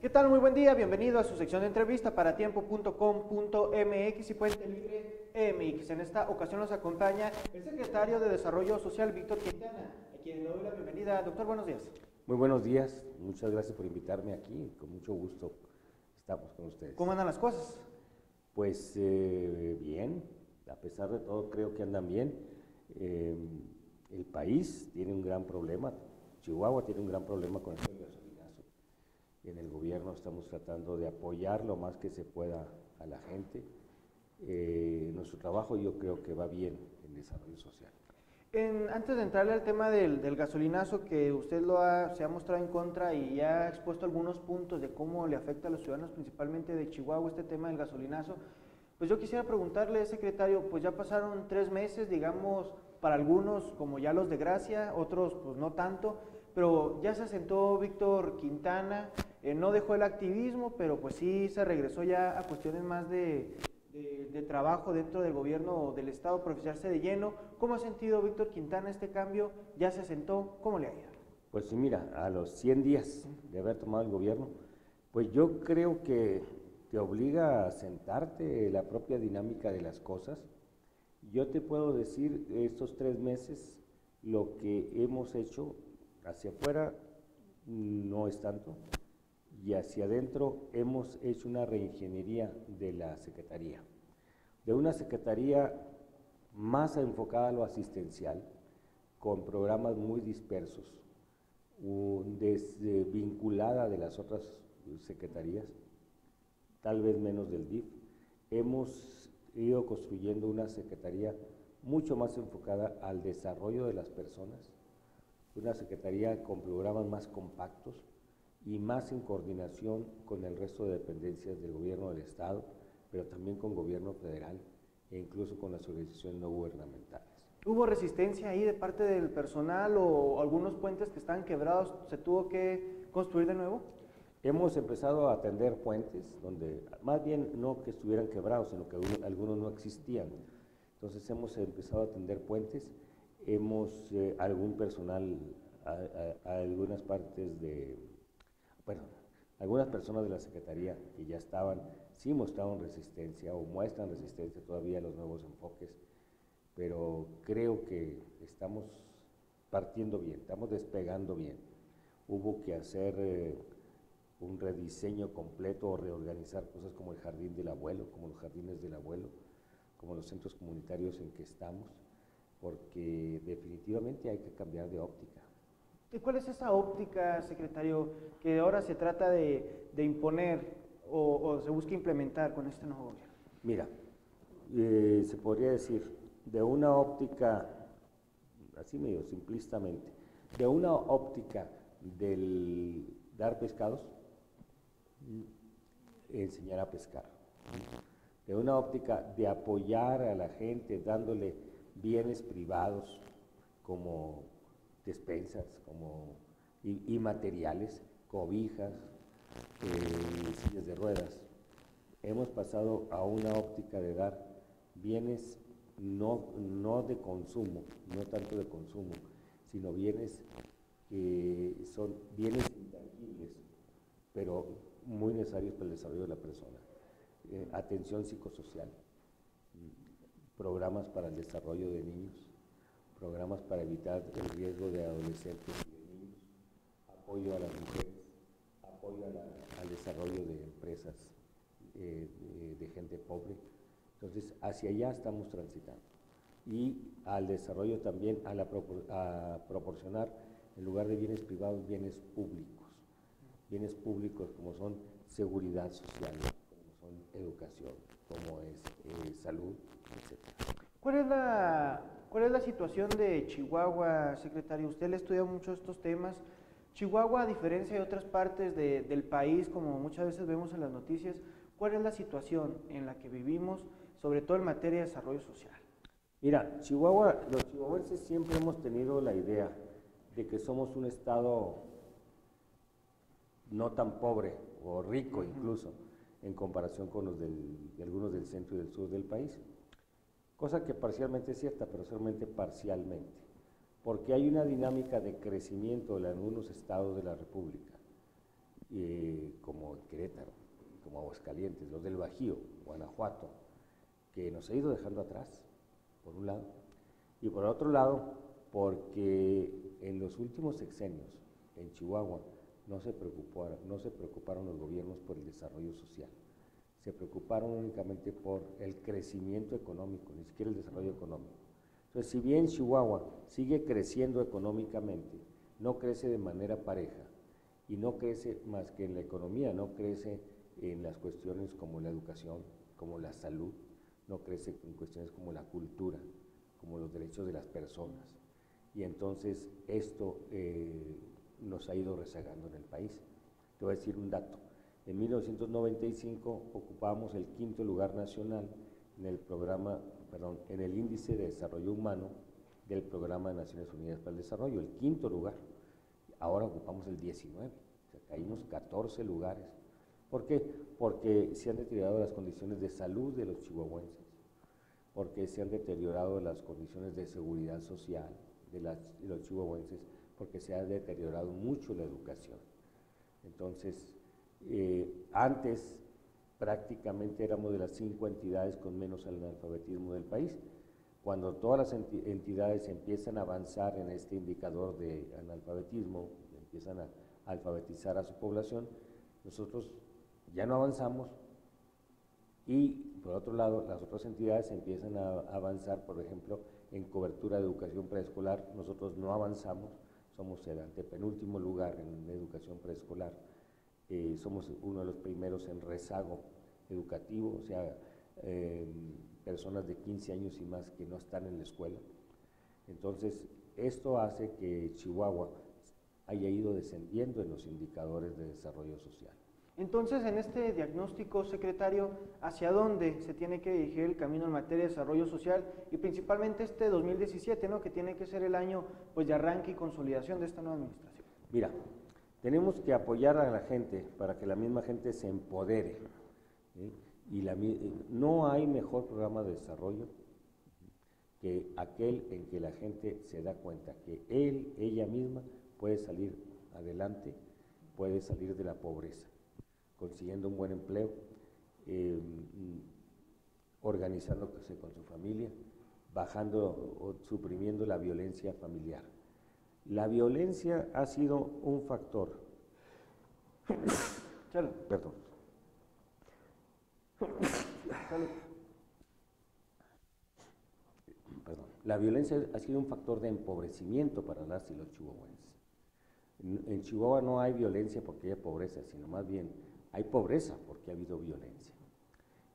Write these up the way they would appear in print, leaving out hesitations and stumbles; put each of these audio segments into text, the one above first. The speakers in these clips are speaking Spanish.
¿Qué tal? Muy buen día, bienvenido a su sección de entrevista para tiempo.com.mx y Puente Libre MX. En esta ocasión nos acompaña el secretario de Desarrollo Social, Víctor Quintana, a quien le doy la bienvenida. Doctor, buenos días. Muy buenos días, muchas gracias por invitarme aquí, con mucho gusto estamos con ustedes. ¿Cómo andan las cosas? Pues bien, a pesar de todo creo que andan bien. El país tiene un gran problema, Chihuahua tiene un gran problema con el gasolinazo. En el gobierno estamos tratando de apoyar lo más que se pueda a la gente. Nuestro trabajo yo creo que va bien en desarrollo social. Antes de entrarle al tema del gasolinazo, que usted se ha mostrado en contra y ha expuesto algunos puntos de cómo le afecta a los ciudadanos, principalmente de Chihuahua, este tema del gasolinazo, pues yo quisiera preguntarle, secretario, pues ya pasaron 3 meses, digamos, para algunos como ya los de gracia, otros pues no tanto, pero ya se asentó Víctor Quintana, no dejó el activismo, pero pues sí se regresó ya a cuestiones más de trabajo dentro del gobierno del estado, profesarse de lleno. ¿Cómo ha sentido Víctor Quintana este cambio? ¿Ya se asentó? ¿Cómo le ha ido? Pues sí, mira, a los 100 días de haber tomado el gobierno, pues yo creo que te obliga a sentarte la propia dinámica de las cosas. Yo te puedo decir, estos 3 meses, lo que hemos hecho hacia afuera no es tanto, y hacia adentro hemos hecho una reingeniería de la Secretaría, de una Secretaría más enfocada a lo asistencial, con programas muy dispersos, desvinculada de las otras secretarías, tal vez menos del DIF. Hemos ido construyendo una Secretaría mucho más enfocada al desarrollo de las personas, una Secretaría con programas más compactos y más en coordinación con el resto de dependencias del gobierno del estado, pero también con gobierno federal e incluso con las organizaciones no gubernamentales. ¿Hubo resistencia ahí de parte del personal o algunos puentes que estaban quebrados se tuvo que construir de nuevo? Hemos empezado a atender puentes donde, más bien no que estuvieran quebrados, sino que algunos no existían. Entonces hemos empezado a atender puentes, algún personal, algunas partes bueno, algunas personas de la Secretaría que ya sí mostraron resistencia o muestran resistencia todavía a los nuevos enfoques, pero creo que estamos partiendo bien, estamos despegando bien. Hubo que hacer un rediseño completo o reorganizar cosas como el jardín del abuelo, como los jardines del abuelo, como los centros comunitarios en que estamos, porque definitivamente hay que cambiar de óptica. ¿Y cuál es esa óptica, secretario, que ahora se trata de imponer o se busca implementar con este nuevo gobierno? Mira, se podría decir, de una óptica, así medio simplistamente, de una óptica del dar pescados, enseñar a pescar, de una óptica de apoyar a la gente dándole bienes privados como despensas y materiales, cobijas, sillas de ruedas. Hemos pasado a una óptica de dar bienes no de consumo, no tanto de consumo, sino bienes que son bienes intangibles, pero muy necesarios para el desarrollo de la persona. Atención psicosocial, programas para el desarrollo de niños, programas para evitar el riesgo de adolescentes y de niños, apoyo a las mujeres, apoyo al desarrollo de empresas de gente pobre. Entonces, hacia allá estamos transitando. Y al desarrollo también, a proporcionar, en lugar de bienes privados, bienes públicos como son seguridad social, como son educación, como es salud, etc. ¿Cuál es la situación de Chihuahua, secretario? Usted le estudia mucho estos temas. Chihuahua, a diferencia de otras partes del país, como muchas veces vemos en las noticias, ¿cuál es la situación en la que vivimos, sobre todo en materia de desarrollo social? Mira, Chihuahua, los chihuahuenses siempre hemos tenido la idea de que somos un estado no tan pobre o rico incluso en comparación con algunos del centro y del sur del país, cosa que parcialmente es cierta, pero solamente parcialmente, porque hay una dinámica de crecimiento en algunos estados de la República como Querétaro, como Aguascalientes, los del Bajío, Guanajuato, que nos ha ido dejando atrás, por un lado, y por otro lado, porque en los últimos sexenios en Chihuahua no se preocuparon los gobiernos por el desarrollo social, se preocuparon únicamente por el crecimiento económico, ni siquiera el desarrollo económico. Entonces, si bien Chihuahua sigue creciendo económicamente, no crece de manera pareja y no crece más que en la economía, no crece en las cuestiones como la educación, como la salud, no crece en cuestiones como la cultura, como los derechos de las personas. Y entonces esto nos ha ido rezagando en el país. Te voy a decir un dato. En 1995 ocupamos el 5º lugar nacional en el índice de desarrollo humano del Programa de Naciones Unidas para el Desarrollo, el 5º lugar. Ahora ocupamos el 19, o sea, caímos 14 lugares. ¿Por qué? Porque se han deteriorado las condiciones de salud de los chihuahuenses, porque se han deteriorado las condiciones de seguridad social de los chihuahuenses, porque se ha deteriorado mucho la educación. Entonces, antes prácticamente éramos de las 5 entidades con menos analfabetismo del país. Cuando todas las entidades empiezan a avanzar en este indicador de analfabetismo, empiezan a alfabetizar a su población, nosotros ya no avanzamos y, por otro lado, las otras entidades empiezan a avanzar, por ejemplo, en cobertura de educación preescolar. Nosotros no avanzamos, somos el antepenúltimo lugar en educación preescolar. Somos uno de los primeros en rezago educativo, o sea, personas de 15 años y más que no están en la escuela. Entonces, esto hace que Chihuahua haya ido descendiendo en los indicadores de desarrollo social. Entonces, en este diagnóstico, secretario, ¿hacia dónde se tiene que dirigir el camino en materia de desarrollo social y principalmente este 2017, ¿no?, que tiene que ser el año pues, de arranque y consolidación de esta nueva administración? Mira, tenemos que apoyar a la gente para que la misma gente se empodere, ¿sí? No hay mejor programa de desarrollo que aquel en que la gente se da cuenta que ella misma puede salir adelante, puede salir de la pobreza, consiguiendo un buen empleo, organizándose con su familia, bajando o suprimiendo la violencia familiar. La violencia ha sido un factor. Salud. Perdón. Salud. Perdón. La violencia ha sido un factor de empobrecimiento para las y los chihuahuenses. En Chihuahua no hay violencia porque haya pobreza, sino más bien hay pobreza porque ha habido violencia.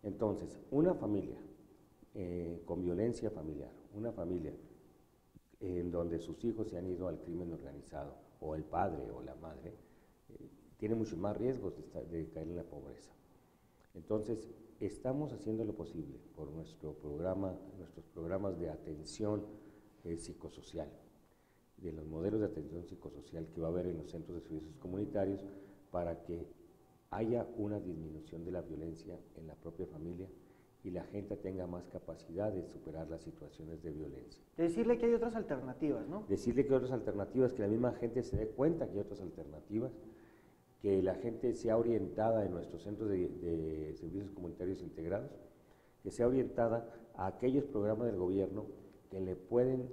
Entonces, una familia con violencia familiar, una familia en donde sus hijos se han ido al crimen organizado, o el padre o la madre, tiene mucho más riesgos de caer en la pobreza. Entonces, estamos haciendo lo posible por nuestros programas de atención psicosocial, de los modelos de atención psicosocial que va a haber en los centros de servicios comunitarios, para que haya una disminución de la violencia en la propia familia y la gente tenga más capacidad de superar las situaciones de violencia. Decirle que hay otras alternativas, ¿no? Decirle que hay otras alternativas, que la misma gente se dé cuenta que hay otras alternativas, que la gente sea orientada en nuestros centros de servicios comunitarios integrados, que sea orientada a aquellos programas del gobierno que le pueden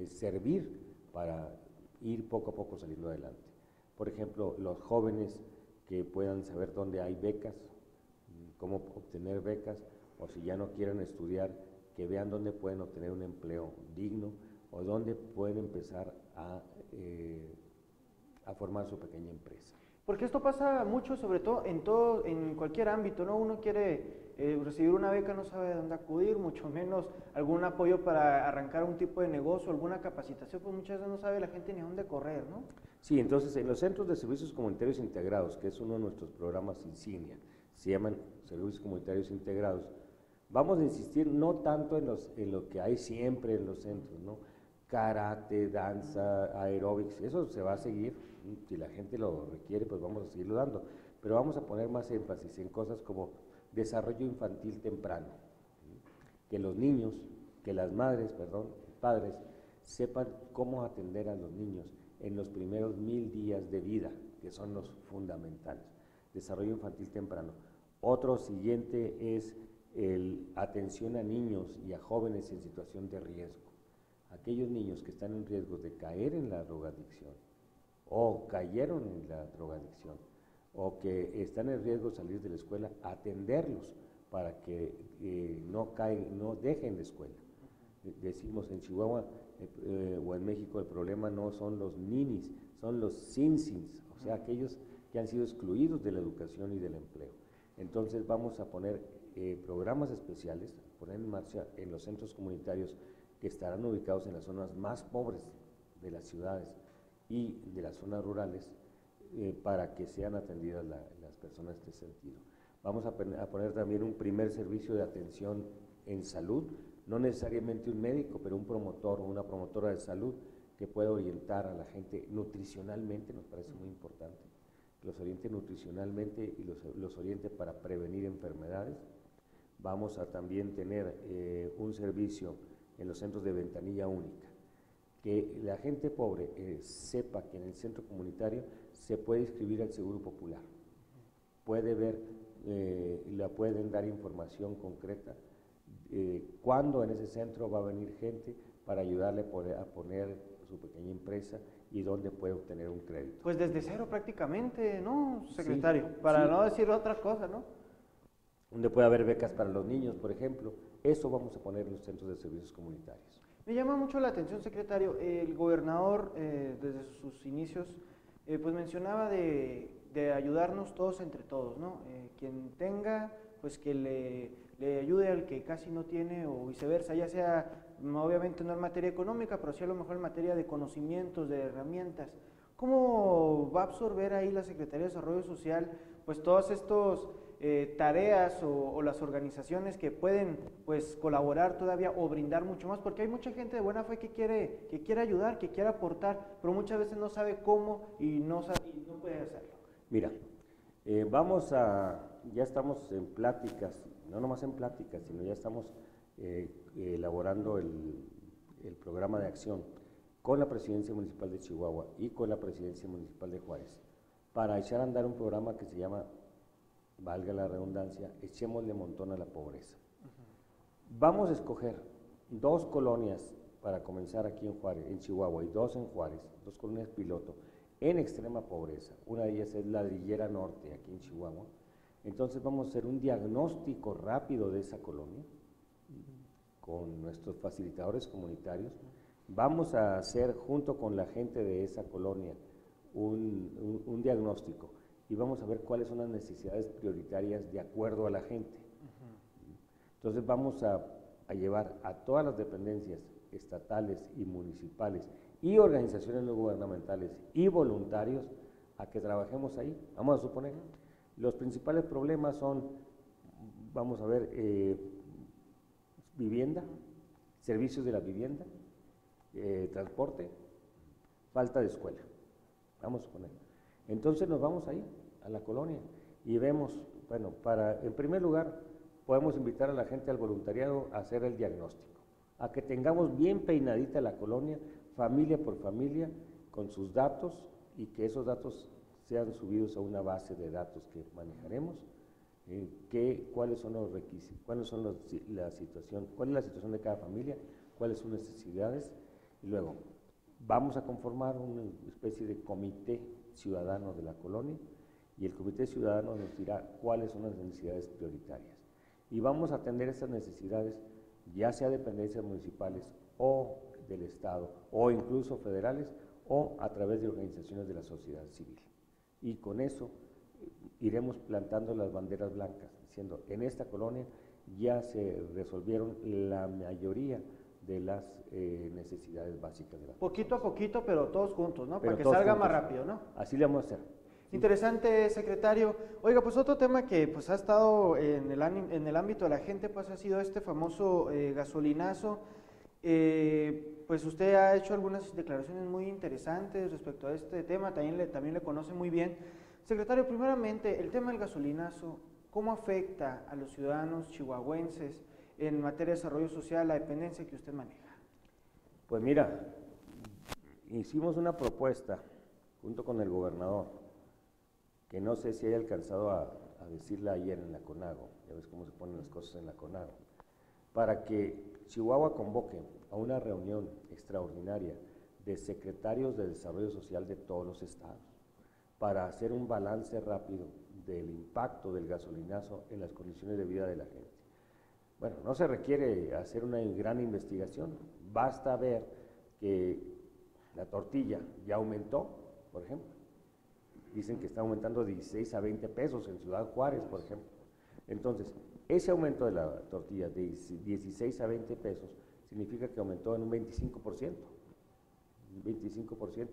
servir para ir poco a poco saliendo adelante. Por ejemplo, los jóvenes que puedan saber dónde hay becas, cómo obtener becas, o si ya no quieren estudiar, que vean dónde pueden obtener un empleo digno o dónde pueden empezar a formar su pequeña empresa. Porque esto pasa mucho, sobre todo en cualquier ámbito, ¿no? Uno quiere recibir una beca, no sabe de dónde acudir, mucho menos algún apoyo para arrancar un tipo de negocio, alguna capacitación, pues muchas veces no sabe la gente ni a dónde correr, ¿no? Sí, entonces en los centros de servicios comunitarios integrados, que es uno de nuestros programas insignia, se llaman servicios comunitarios integrados, vamos a insistir no tanto en lo que hay siempre en los centros, ¿no? Karate, danza, aeróbics, eso se va a seguir, si la gente lo requiere, pues vamos a seguirlo dando, pero vamos a poner más énfasis en cosas como desarrollo infantil temprano, que los niños, que las madres, padres, sepan cómo atender a los niños en los primeros 1000 días de vida, que son los fundamentales. Desarrollo infantil temprano. Otro siguiente es atención a niños y a jóvenes en situación de riesgo. Aquellos niños que están en riesgo de caer en la drogadicción o cayeron en la drogadicción o que están en riesgo de salir de la escuela, atenderlos para que no dejen la escuela. Decimos en Chihuahua o en México el problema no son los ninis, son los sinsins, o sea, aquellos que han sido excluidos de la educación y del empleo. Entonces vamos a poner programas especiales, poner en marcha en los centros comunitarios que estarán ubicados en las zonas más pobres de las ciudades y de las zonas rurales para que sean atendidas las personas en este sentido. Vamos a poner también un primer servicio de atención en salud, no necesariamente un médico, pero un promotor o una promotora de salud que pueda orientar a la gente nutricionalmente, nos parece muy importante, que los oriente nutricionalmente y los oriente para prevenir enfermedades. Vamos a también tener un servicio en los centros de ventanilla única, que la gente pobre sepa que en el centro comunitario se puede inscribir al Seguro Popular, puede ver, le pueden dar información concreta, cuándo en ese centro va a venir gente para ayudarle a poner su pequeña empresa y dónde puede obtener un crédito. Pues desde cero prácticamente, ¿no, secretario? Sí, para sí. no decir otra cosa, ¿no? Donde puede haber becas para los niños, por ejemplo. Eso vamos a poner en los centros de servicios comunitarios. Me llama mucho la atención, secretario, el gobernador desde sus inicios pues mencionaba de ayudarnos todos entre todos, ¿no? Quien tenga, pues que le ayude al que casi no tiene o viceversa, ya sea, obviamente no en materia económica, pero sí a lo mejor en materia de conocimientos, de herramientas. ¿Cómo va a absorber ahí la Secretaría de Desarrollo Social pues todas estas tareas o las organizaciones que pueden pues colaborar todavía o brindar mucho más? Porque hay mucha gente de buena fe que quiere ayudar, que quiere aportar, pero muchas veces no sabe cómo y no puede hacerlo. Mira, ya estamos en pláticas, no nomás en pláticas, sino ya estamos elaborando el programa de acción con la Presidencia Municipal de Chihuahua y con la Presidencia Municipal de Juárez, para echar a andar un programa que se llama, valga la redundancia, Echémosle Montón a la Pobreza. Vamos a escoger 2 colonias para comenzar aquí en Juárez, en Chihuahua, y 2 en Juárez, 2 colonias piloto, en extrema pobreza. Una de ellas es Ladrillera Norte, aquí en Chihuahua. Entonces vamos a hacer un diagnóstico rápido de esa colonia con nuestros facilitadores comunitarios. Vamos a hacer junto con la gente de esa colonia un diagnóstico y vamos a ver cuáles son las necesidades prioritarias de acuerdo a la gente. Entonces vamos a llevar a todas las dependencias estatales y municipales y organizaciones no gubernamentales y voluntarios a que trabajemos ahí. Vamos a suponer, los principales problemas son, vamos a ver, vivienda, servicios de la vivienda, transporte, falta de escuela. Vamos a suponer. Entonces nos vamos ahí, a la colonia, y vemos, bueno, en primer lugar, podemos invitar a la gente al voluntariado a hacer el diagnóstico, a que tengamos bien peinadita la colonia, familia por familia, con sus datos, y que esos datos sean subidos a una base de datos que manejaremos, cuáles son los requisitos, cuál es la situación de cada familia, cuáles son sus necesidades, y luego vamos a conformar una especie de comité ciudadano de la colonia, y el comité ciudadano nos dirá cuáles son las necesidades prioritarias. Y vamos a atender esas necesidades, ya sea dependencias municipales o del Estado, o incluso federales, o a través de organizaciones de la sociedad civil. Y con eso iremos plantando las banderas blancas, diciendo, en esta colonia ya se resolvieron la mayoría de las necesidades básicas de la Poquito a poquito, pero todos juntos, ¿no? Pero para que todos salga juntos. más rápido, ¿no? Así le vamos a hacer. Interesante, secretario. Oiga, pues otro tema que pues ha estado en el ámbito de la gente, pues ha sido este famoso gasolinazo. Pues usted ha hecho algunas declaraciones muy interesantes respecto a este tema, también le conoce muy bien. Secretario, primeramente, el tema del gasolinazo, ¿cómo afecta a los ciudadanos chihuahuenses en materia de desarrollo social, la dependencia que usted maneja? Pues mira, hicimos una propuesta junto con el gobernador, que no sé si haya alcanzado a decirla ayer en la CONAGO, ya ves cómo se ponen las cosas en la CONAGO, para que Chihuahua convoque a una reunión extraordinaria de secretarios de desarrollo social de todos los estados, para hacer un balance rápido del impacto del gasolinazo en las condiciones de vida de la gente. Bueno, no se requiere hacer una gran investigación, basta ver que la tortilla ya aumentó, por ejemplo. Dicen que está aumentando de 16 a 20 pesos en Ciudad Juárez, por ejemplo. Entonces, ese aumento de la tortilla de 16 a 20 pesos significa que aumentó en un 25%. Un 25%.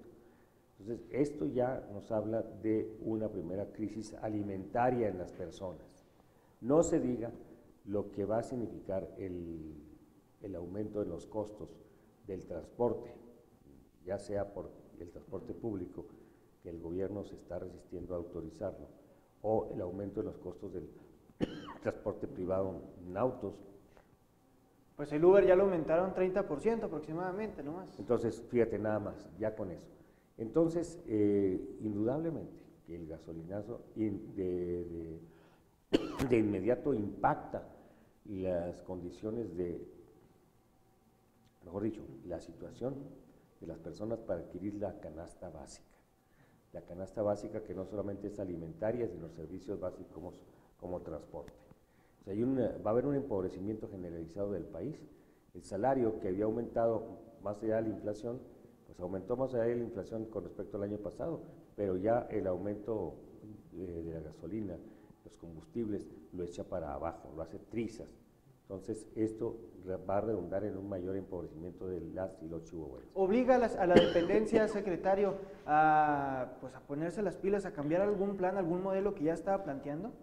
Entonces, esto ya nos habla de una primera crisis alimentaria en las personas. No se diga lo que va a significar el aumento de los costos del transporte, ya sea por el transporte público, que el gobierno se está resistiendo a autorizarlo, o el aumento de los costos del transporte privado en autos. Pues el Uber ya lo aumentaron 30% aproximadamente, ¿no más? Entonces, fíjate nada más, ya con eso. Entonces, indudablemente que el gasolinazo de inmediato impacta las condiciones mejor dicho, la situación de las personas para adquirir la canasta básica. La canasta básica que no solamente es alimentaria, sino servicios básicos como transporte. O sea, va a haber un empobrecimiento generalizado del país. El salario que había aumentado más allá de la inflación, pues aumentó más allá de la inflación con respecto al año pasado, pero ya el aumento de la gasolina, los combustibles, lo echa para abajo, lo hace trizas. Entonces, esto va a redundar en un mayor empobrecimiento de las y los chihuahuenses. ¿Obliga a la dependencia, secretario, a ponerse las pilas, a cambiar algún plan, algún modelo que ya estaba planteando?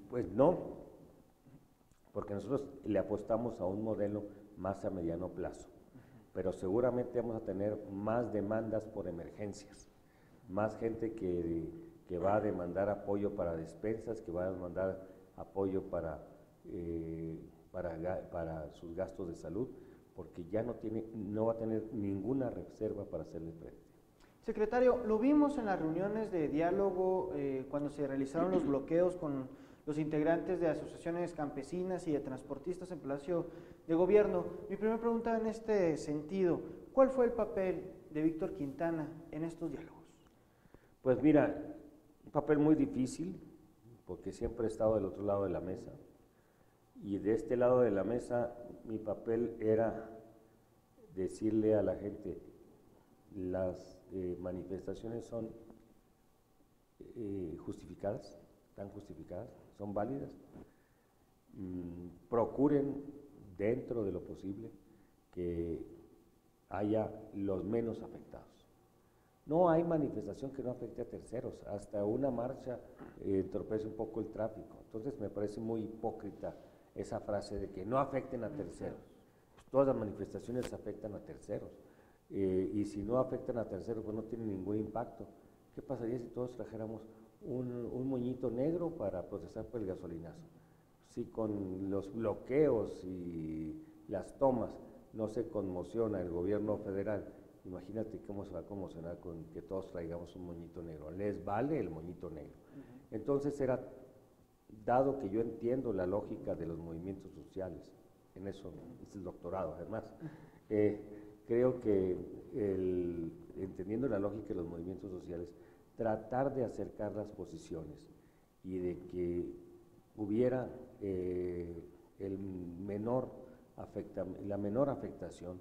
Pues no, porque nosotros le apostamos a un modelo más a mediano plazo, pero seguramente vamos a tener más demandas por emergencias, más gente que va a demandar apoyo para despensas, que va a demandar apoyo para sus gastos de salud, porque ya no va a tener ninguna reserva para hacerle frente. Secretario, lo vimos en las reuniones de diálogo cuando se realizaron los bloqueos con los integrantes de asociaciones campesinas y de transportistas en Palacio de Gobierno. Mi primera pregunta en este sentido, ¿cuál fue el papel de Víctor Quintana en estos diálogos? Pues mira, un papel muy difícil, porque siempre he estado del otro lado de la mesa, y de este lado de la mesa mi papel era decirle a la gente, las manifestaciones son justificadas, están justificadas, son válidas, procuren dentro de lo posible que haya los menos afectados. No hay manifestación que no afecte a terceros, hasta una marcha entorpece un poco el tráfico. Entonces me parece muy hipócrita esa frase de que no afecten a terceros. Pues todas las manifestaciones afectan a terceros, y si no afectan a terceros, pues no tienen ningún impacto. ¿Qué pasaría si todos trajéramos un moñito negro para protestar por el gasolinazo? Si con los bloqueos y las tomas no se conmociona el gobierno federal, imagínate cómo se va a conmocionar con que todos traigamos un moñito negro. Les vale el moñito negro. Entonces dado que yo entiendo la lógica de los movimientos sociales, en eso es el doctorado además, creo que entendiendo la lógica de los movimientos sociales, tratar de acercar las posiciones y de que hubiera la menor afectación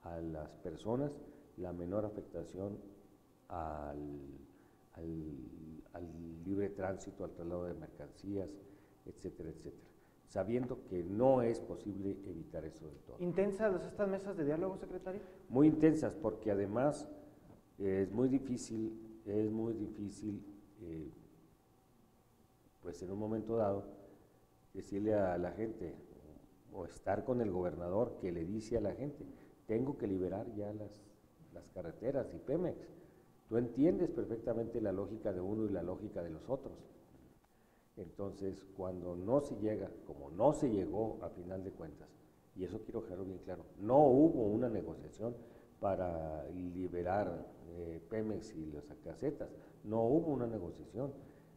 a las personas, la menor afectación al libre tránsito, al traslado de mercancías, etcétera, etcétera, sabiendo que no es posible evitar eso del todo. ¿Intensas estas mesas de diálogo, secretario? Muy intensas, porque además es muy difícil, pues en un momento dado, decirle a la gente, o estar con el gobernador que le dice a la gente, tengo que liberar ya las carreteras y Pemex. Tú entiendes perfectamente la lógica de uno y la lógica de los otros. Entonces, cuando no se llega, como no se llegó a final de cuentas, Y eso quiero dejarlo bien claro. No hubo una negociación para liberar Pemex y las casetas. No hubo una negociación.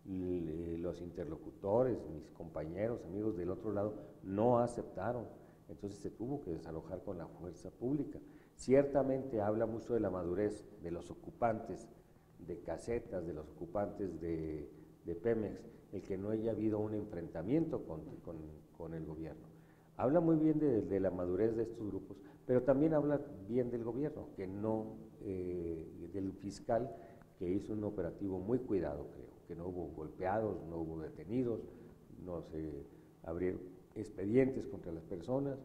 Los interlocutores, mis compañeros, amigos del otro lado, no aceptaron. Entonces se tuvo que desalojar con la fuerza pública. Ciertamente habla mucho de la madurez de los ocupantes de casetas, de los ocupantes de Pemex, el que no haya habido un enfrentamiento con el gobierno. Habla muy bien de la madurez de estos grupos, pero también habla bien del gobierno, que no, del fiscal, que hizo un operativo muy cuidado, creo, que no hubo golpeados, no hubo detenidos, no se abrieron expedientes contra las personas.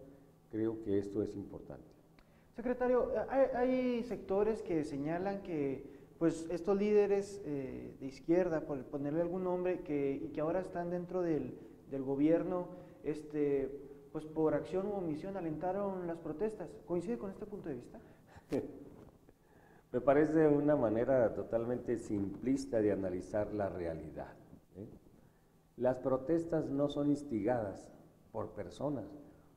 Creo que esto es importante. Secretario, hay sectores que señalan que pues estos líderes de izquierda, por ponerle algún nombre, y que ahora están dentro del gobierno, pues por acción u omisión alentaron las protestas. ¿Coincide con este punto de vista? Me parece una manera totalmente simplista de analizar la realidad. Las protestas no son instigadas por personas,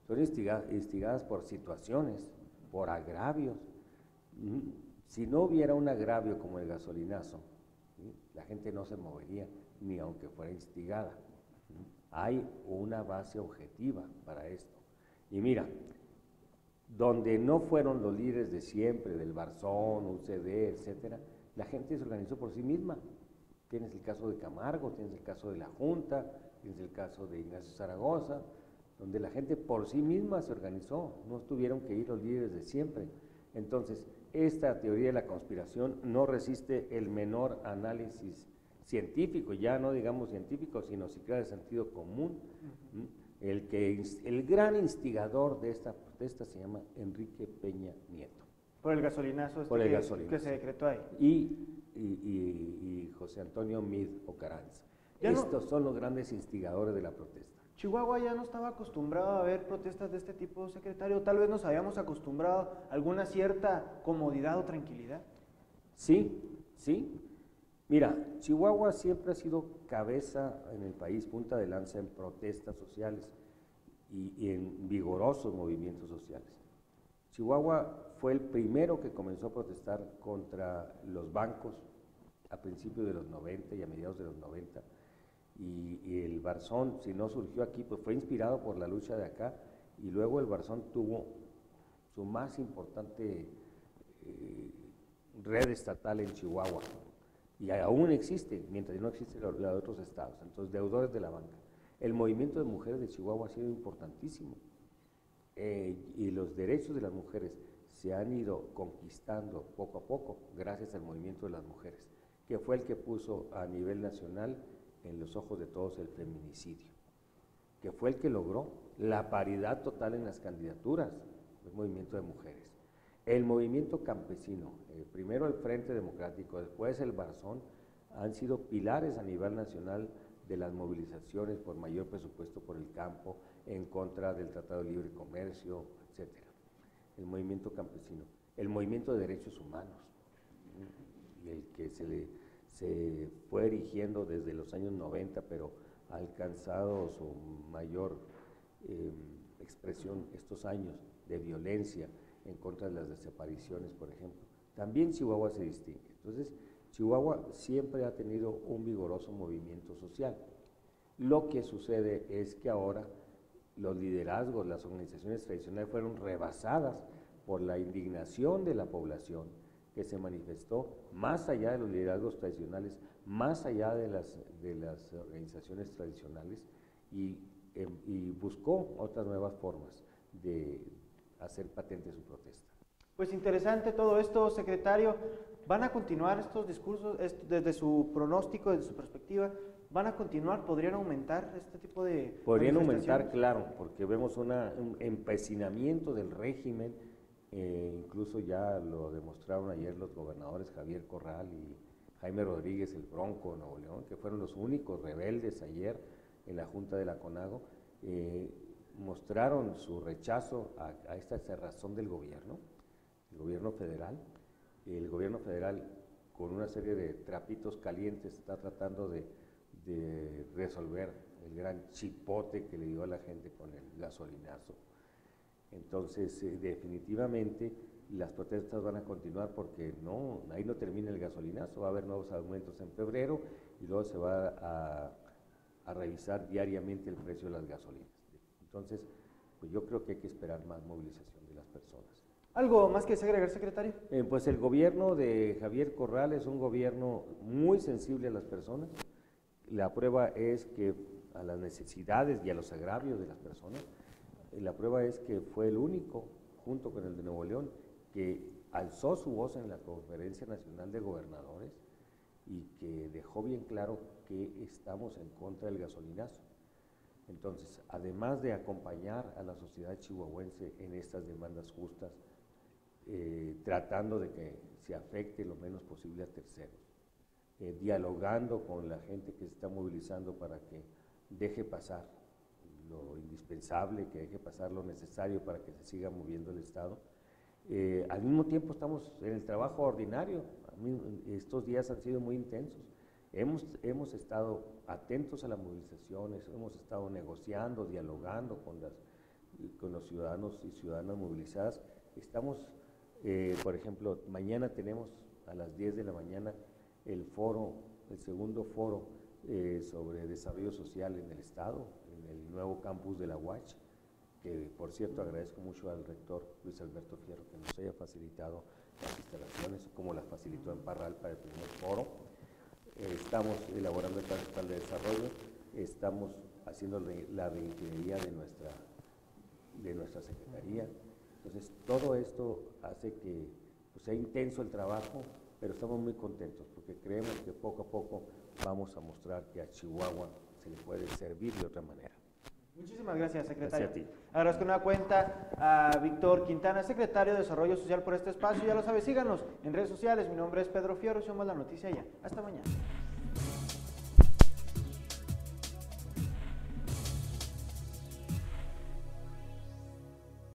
son instigadas por situaciones, por agravios. Si no hubiera un agravio como el gasolinazo, la gente no se movería, ni aunque fuera instigada. Hay una base objetiva para esto. Y mira, donde no fueron los líderes de siempre, del Barzón, UCD, etcétera, la gente se organizó por sí misma. Tienes el caso de Camargo, tienes el caso de la Junta, tienes el caso de Ignacio Zaragoza, donde la gente por sí misma se organizó, no tuvieron que ir los líderes de siempre. Entonces, esta teoría de la conspiración no resiste el menor análisis científico, ya no digamos científico, sino siquiera de sentido común. El gran instigador de esta protesta se llama Enrique Peña Nieto. Por el gasolinazo, que se decretó ahí. Y José Antonio Mid Ocaranza. Estos son los grandes instigadores de la protesta. Chihuahua ya no estaba acostumbrado a ver protestas de este tipo, secretario. Tal vez nos habíamos acostumbrado a alguna cierta comodidad o tranquilidad. Sí, sí. Mira, Chihuahua siempre ha sido cabeza en el país, punta de lanza en protestas sociales y en vigorosos movimientos sociales. Chihuahua fue el primero que comenzó a protestar contra los bancos a principios de los 90 y a mediados de los 90. Y el Barzón, si no surgió aquí, pues fue inspirado por la lucha de acá, y luego el Barzón tuvo su más importante red estatal en Chihuahua, y aún existe, mientras no existe la de otros estados, entonces deudores de la banca. El movimiento de mujeres de Chihuahua ha sido importantísimo, y los derechos de las mujeres se han ido conquistando poco a poco gracias al movimiento de las mujeres, que fue el que puso a nivel nacional en los ojos de todos el feminicidio, que fue el que logró la paridad total en las candidaturas, el movimiento de mujeres. El movimiento campesino, primero el Frente Democrático, después el Barzón, han sido pilares a nivel nacional de las movilizaciones por mayor presupuesto por el campo, en contra del Tratado de Libre Comercio, etcétera. El movimiento campesino, el movimiento de derechos humanos, y el que se fue erigiendo desde los años 90, pero ha alcanzado su mayor expresión estos años de violencia en contra de las desapariciones, por ejemplo. También Chihuahua se distingue. Entonces, Chihuahua siempre ha tenido un vigoroso movimiento social. Lo que sucede es que ahora los liderazgos, las organizaciones tradicionales fueron rebasadas por la indignación de la población, que se manifestó más allá de los liderazgos tradicionales, más allá de las organizaciones tradicionales, y buscó otras nuevas formas de hacer patente su protesta. Pues interesante todo esto, secretario. ¿Van a continuar estos discursos desde su pronóstico, desde su perspectiva? ¿Van a continuar? ¿Podrían aumentar este tipo de Podrían aumentar, claro, porque vemos un empecinamiento del régimen. Incluso ya lo demostraron ayer los gobernadores Javier Corral y Jaime Rodríguez, el Bronco de Nuevo León, que fueron los únicos rebeldes ayer en la Junta de la CONAGO. Mostraron su rechazo a esta cerrazón del gobierno, el gobierno federal. El gobierno federal, con una serie de trapitos calientes, está tratando de resolver el gran chipote que le dio a la gente con el gasolinazo. Entonces, definitivamente, las protestas van a continuar porque no, ahí no termina el gasolinazo, va a haber nuevos aumentos en febrero y luego se va a revisar diariamente el precio de las gasolinas. Entonces, pues yo creo que hay que esperar más movilización de las personas. ¿Algo más que agregar, secretario? Pues el gobierno de Javier Corral es un gobierno muy sensible a las personas. La prueba es que a las necesidades y a los agravios de las personas, la prueba es que fue el único, junto con el de Nuevo León, que alzó su voz en la Conferencia Nacional de Gobernadores y que dejó bien claro que estamos en contra del gasolinazo. Entonces, además de acompañar a la sociedad chihuahuense en estas demandas justas, tratando de que se afecte lo menos posible a terceros, dialogando con la gente que se está movilizando para que deje pasar lo indispensable, que deje pasar lo necesario para que se siga moviendo el Estado. Al mismo tiempo estamos en el trabajo ordinario. Estos días han sido muy intensos. Hemos estado atentos a las movilizaciones, hemos estado negociando, dialogando con los ciudadanos y ciudadanas movilizadas. Estamos, por ejemplo, mañana tenemos a las 10 de la mañana el segundo foro sobre desarrollo social en el Estado, en el nuevo campus de la UACH, que por cierto agradezco mucho al rector Luis Alberto Fierro que nos haya facilitado las instalaciones, como las facilitó en Parral para el primer foro. Estamos elaborando el plan estatal de desarrollo, estamos haciendo la reingeniería de nuestra secretaría. Entonces, todo esto hace que pues, sea intenso el trabajo, pero estamos muy contentos porque creemos que poco a poco vamos a mostrar que a Chihuahua se le puede servir de otra manera. Muchísimas gracias, secretario. Gracias a ti. Agradezco una cuenta a Víctor Quintana, secretario de Desarrollo Social, por este espacio. Ya lo sabe, síganos en redes sociales. Mi nombre es Pedro Fierro y somos La Noticia Ya. Hasta mañana.